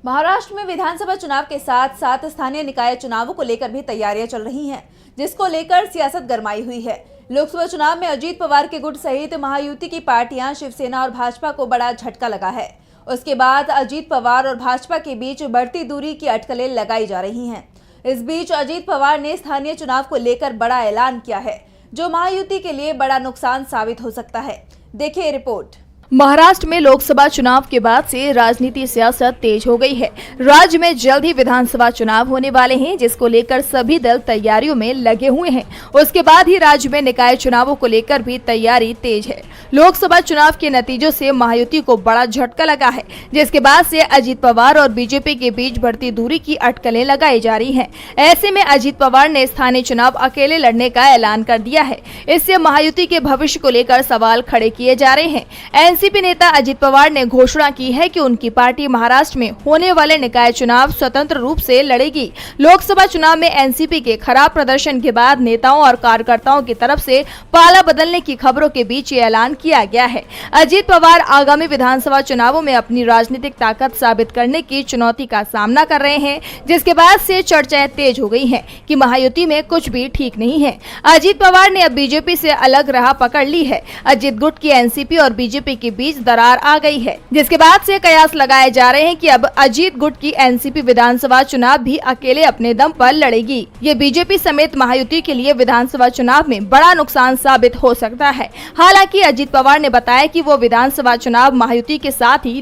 महाराष्ट्र में विधानसभा चुनाव के साथ साथ स्थानीय निकाय चुनावों को लेकर भी तैयारियां चल रही हैं, जिसको लेकर सियासत गरमाई हुई है। लोकसभा चुनाव में अजीत पवार के गुट सहित महायुति की पार्टियां शिवसेना और भाजपा को बड़ा झटका लगा है। उसके बाद अजीत पवार और भाजपा के बीच बढ़ती दूरी की अटकलें लगाई जा रही हैं। इस बीच अजीत पवार ने स्थानीय चुनाव को लेकर बड़ा ऐलान किया है, जो महायुति के लिए बड़ा नुकसान साबित हो सकता है। देखिए रिपोर्ट। महाराष्ट्र में लोकसभा चुनाव के बाद से राजनीति सियासत तेज हो गई है। राज्य में जल्द ही विधानसभा चुनाव होने वाले हैं, जिसको लेकर सभी दल तैयारियों में लगे हुए हैं। उसके बाद ही राज्य में निकाय चुनावों को लेकर भी तैयारी तेज है। लोकसभा चुनाव के नतीजों से महायुति को बड़ा झटका लगा है, जिसके बाद से अजीत पवार और बीजेपी के बीच बढ़ती दूरी की अटकलें लगाई जा रही हैं। ऐसे में अजीत पवार ने स्थानीय चुनाव अकेले लड़ने का ऐलान कर दिया है। इससे महायुति के भविष्य को लेकर सवाल खड़े किए जा रहे हैं। एनसीपी नेता अजीत पवार ने घोषणा की है कि उनकी पार्टी महाराष्ट्र में होने वाले निकाय चुनाव स्वतंत्र रूप से लड़ेगी। लोकसभा चुनाव में एनसीपी के खराब प्रदर्शन के बाद नेताओं और कार्यकर्ताओं की तरफ से पाला बदलने की खबरों के बीच ये ऐलान किया गया है। अजीत पवार आगामी विधानसभा चुनावों में अपनी राजनीतिक ताकत साबित करने की चुनौती का सामना कर रहे हैं, जिसके बाद से चर्चाएं तेज हो गई हैं कि महायुति में कुछ भी ठीक नहीं है। अजीत पवार ने अब बीजेपी से अलग राह पकड़ ली है। अजीत गुट की एनसीपी और बीजेपी के बीच दरार आ गई है, जिसके बाद से कयास लगाए जा रहे हैं कि अब अजीत गुट की एनसीपी विधानसभा चुनाव भी अकेले अपने दम पर लड़ेगी। ये बीजेपी समेत महायुति के लिए विधानसभा चुनाव में बड़ा नुकसान साबित हो सकता है। हालांकि अजीत पवार ने बताया कि वो विधानसभा चुनाव महायुति के साथ ही